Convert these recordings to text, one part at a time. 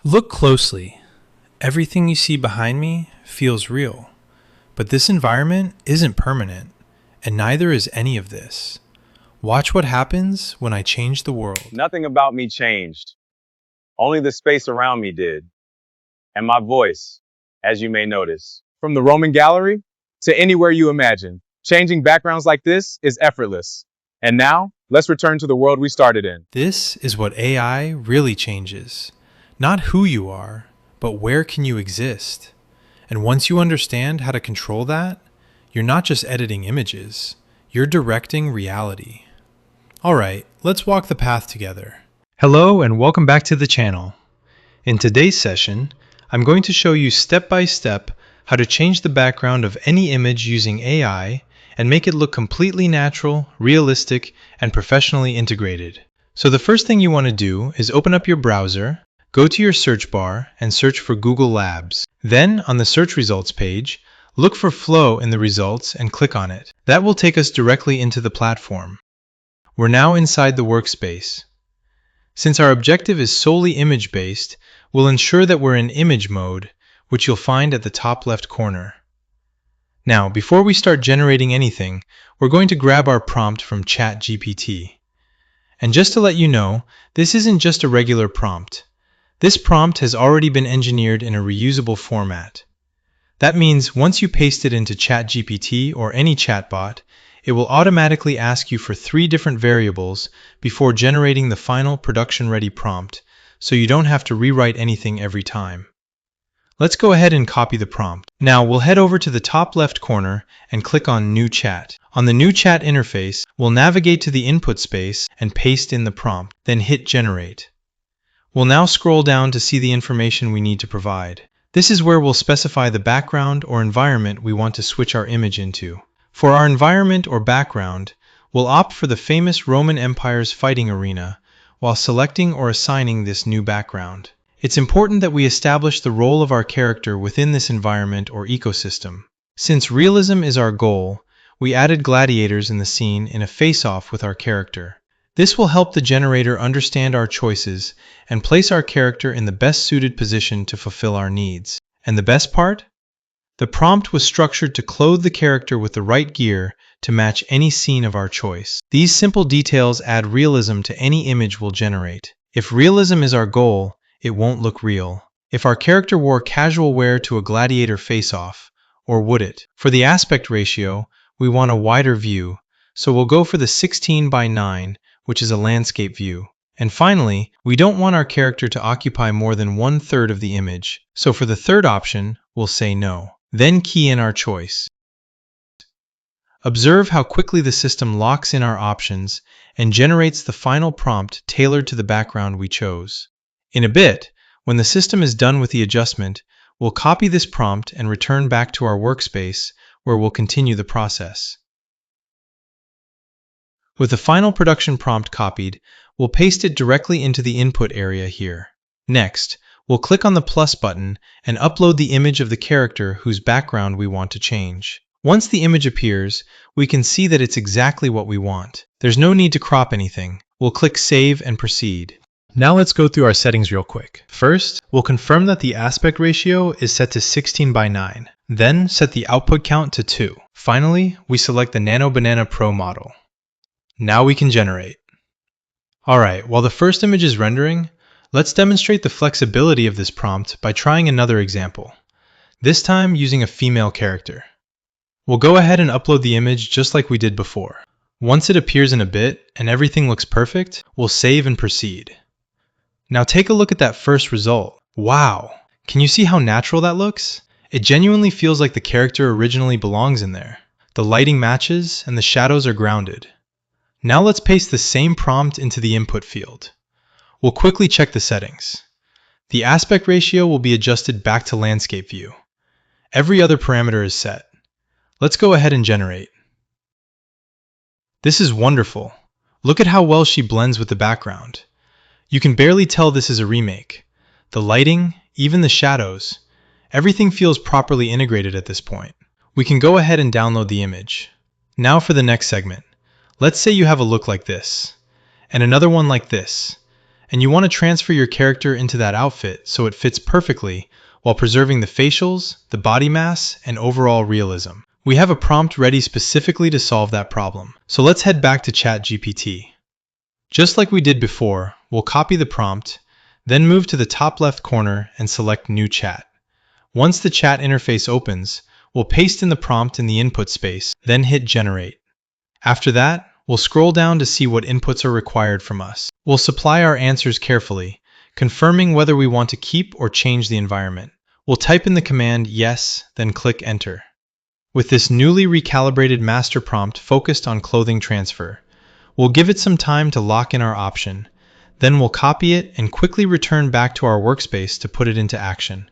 Look closely. Everything you see behind me feels real. But this environment isn't permanent, and neither is any of this. Watch what happens when I change the world. Nothing about me changed. Only the space around me did. And my voice, as you may notice. From the Roman gallery to anywhere you imagine, changing backgrounds like this is effortless. And now, let's return to the world we started in. This is what AI really changes. Not who you are, but where can you exist. And once you understand how to control that, you're not just editing images, you're directing reality. Alright, let's walk the path together. Hello and welcome back to the channel. In today's session, I'm going to show you step by step how to change the background of any image using AI and make it look completely natural, realistic, and professionally integrated. So the first thing you want to do is open up your browser, go to your search bar, and search for Google Labs. Then, on the search results page, look for Flow in the results and click on it. That will take us directly into the platform. We're now inside the workspace. Since our objective is solely image-based, we'll ensure that we're in image mode, which you'll find at the top left corner. Now, before we start generating anything, we're going to grab our prompt from ChatGPT. And just to let you know, this isn't just a regular prompt. This prompt has already been engineered in a reusable format. That means once you paste it into ChatGPT or any chatbot, it will automatically ask you for 3 different variables before generating the final production-ready prompt, so you don't have to rewrite anything every time. Let's go ahead and copy the prompt. Now we'll head over to the top left corner and click on New Chat. On the New Chat interface, we'll navigate to the input space and paste in the prompt, then hit Generate. We'll now scroll down to see the information we need to provide. This is where we'll specify the background or environment we want to switch our image into. For our environment or background, we'll opt for the famous Roman Empire's fighting arena while selecting or assigning this new background. It's important that we establish the role of our character within this environment or ecosystem. Since realism is our goal, we added gladiators in the scene in a face-off with our character. This will help the generator understand our choices and place our character in the best suited position to fulfill our needs. And the best part? The prompt was structured to clothe the character with the right gear to match any scene of our choice. These simple details add realism to any image we'll generate. If realism is our goal, it won't look real. If our character wore casual wear to a gladiator face-off, or would it? For the aspect ratio, we want a wider view, so we'll go for the 16:9, which is a landscape view. And finally, we don't want our character to occupy more than 1/3 of the image, so for the third option, we'll say no. Then key in our choice. Observe how quickly the system locks in our options and generates the final prompt tailored to the background we chose. In a bit, when the system is done with the adjustment, we'll copy this prompt and return back to our workspace where we'll continue the process. With the final production prompt copied, we'll paste it directly into the input area here. Next, we'll click on the plus button and upload the image of the character whose background we want to change. Once the image appears, we can see that it's exactly what we want. There's no need to crop anything. We'll click Save and Proceed. Now let's go through our settings real quick. First, we'll confirm that the aspect ratio is set to 16:9. Then set the output count to 2. Finally, we select the Nano Banana Pro model. Now we can generate. Alright, while the first image is rendering, let's demonstrate the flexibility of this prompt by trying another example. This time using a female character. We'll go ahead and upload the image just like we did before. Once it appears in a bit and everything looks perfect, we'll save and proceed. Now take a look at that first result. Wow! Can you see how natural that looks? It genuinely feels like the character originally belongs in there. The lighting matches and the shadows are grounded. Now let's paste the same prompt into the input field. We'll quickly check the settings. The aspect ratio will be adjusted back to landscape view. Every other parameter is set. Let's go ahead and generate. This is wonderful. Look at how well she blends with the background. You can barely tell this is a remake. The lighting, even the shadows, everything feels properly integrated at this point. We can go ahead and download the image. Now for the next segment. Let's say you have a look like this, and another one like this, and you want to transfer your character into that outfit so it fits perfectly while preserving the facials, the body mass, and overall realism. We have a prompt ready specifically to solve that problem. So let's head back to ChatGPT. Just like we did before, we'll copy the prompt, then move to the top left corner and select New Chat. Once the chat interface opens, we'll paste in the prompt in the input space, then hit Generate. After that, we'll scroll down to see what inputs are required from us. We'll supply our answers carefully, confirming whether we want to keep or change the environment. We'll type in the command Yes, then click Enter. With this newly recalibrated master prompt focused on clothing transfer, we'll give it some time to lock in our option. Then we'll copy it and quickly return back to our workspace to put it into action.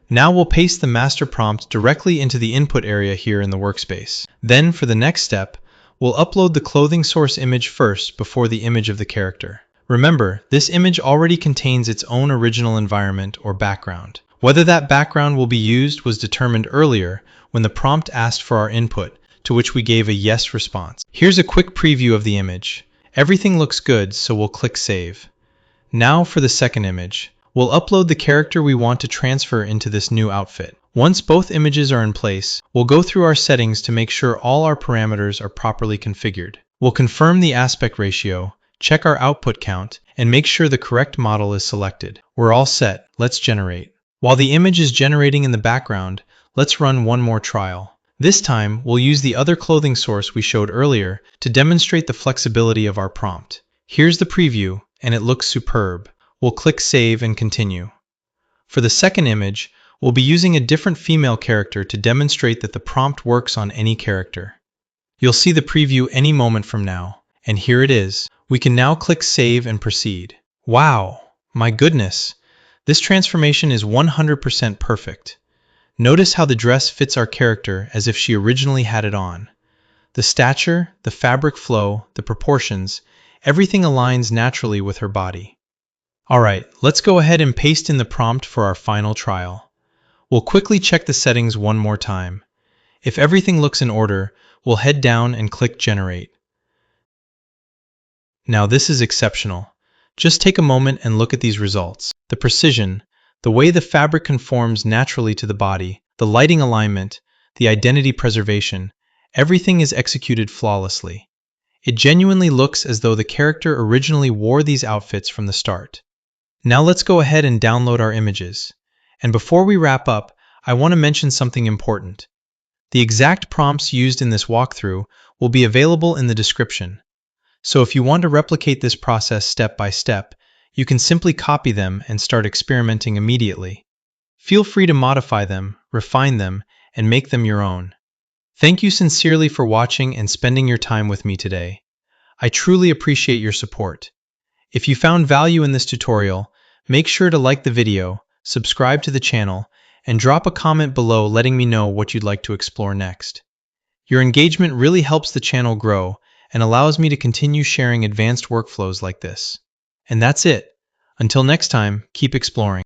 Now we'll paste the master prompt directly into the input area here in the workspace. Then for the next step, we'll upload the clothing source image first before the image of the character. Remember, this image already contains its own original environment or background. Whether that background will be used was determined earlier when the prompt asked for our input, to which we gave a yes response. Here's a quick preview of the image. Everything looks good, so we'll click Save. Now for the second image. We'll upload the character we want to transfer into this new outfit. Once both images are in place, we'll go through our settings to make sure all our parameters are properly configured. We'll confirm the aspect ratio, check our output count, and make sure the correct model is selected. We're all set. Let's generate. While the image is generating in the background, let's run one more trial. This time, we'll use the other clothing source we showed earlier to demonstrate the flexibility of our prompt. Here's the preview, and it looks superb. We'll click Save and Continue. For the second image, we'll be using a different female character to demonstrate that the prompt works on any character. You'll see the preview any moment from now, and here it is. We can now click Save and proceed. Wow, my goodness, this transformation is 100% perfect. Notice how the dress fits our character as if she originally had it on. The stature, the fabric flow, the proportions, everything aligns naturally with her body. Alright, let's go ahead and paste in the prompt for our final trial. We'll quickly check the settings one more time. If everything looks in order, we'll head down and click Generate. Now this is exceptional. Just take a moment and look at these results. The precision, the way the fabric conforms naturally to the body, the lighting alignment, the identity preservation, everything is executed flawlessly. It genuinely looks as though the character originally wore these outfits from the start. Now let's go ahead and download our images. And before we wrap up, I want to mention something important. The exact prompts used in this walkthrough will be available in the description. So if you want to replicate this process step by step, you can simply copy them and start experimenting immediately. Feel free to modify them, refine them, and make them your own. Thank you sincerely for watching and spending your time with me today. I truly appreciate your support. If you found value in this tutorial, make sure to like the video, subscribe to the channel, and drop a comment below letting me know what you'd like to explore next. Your engagement really helps the channel grow and allows me to continue sharing advanced workflows like this. And that's it. Until next time, keep exploring.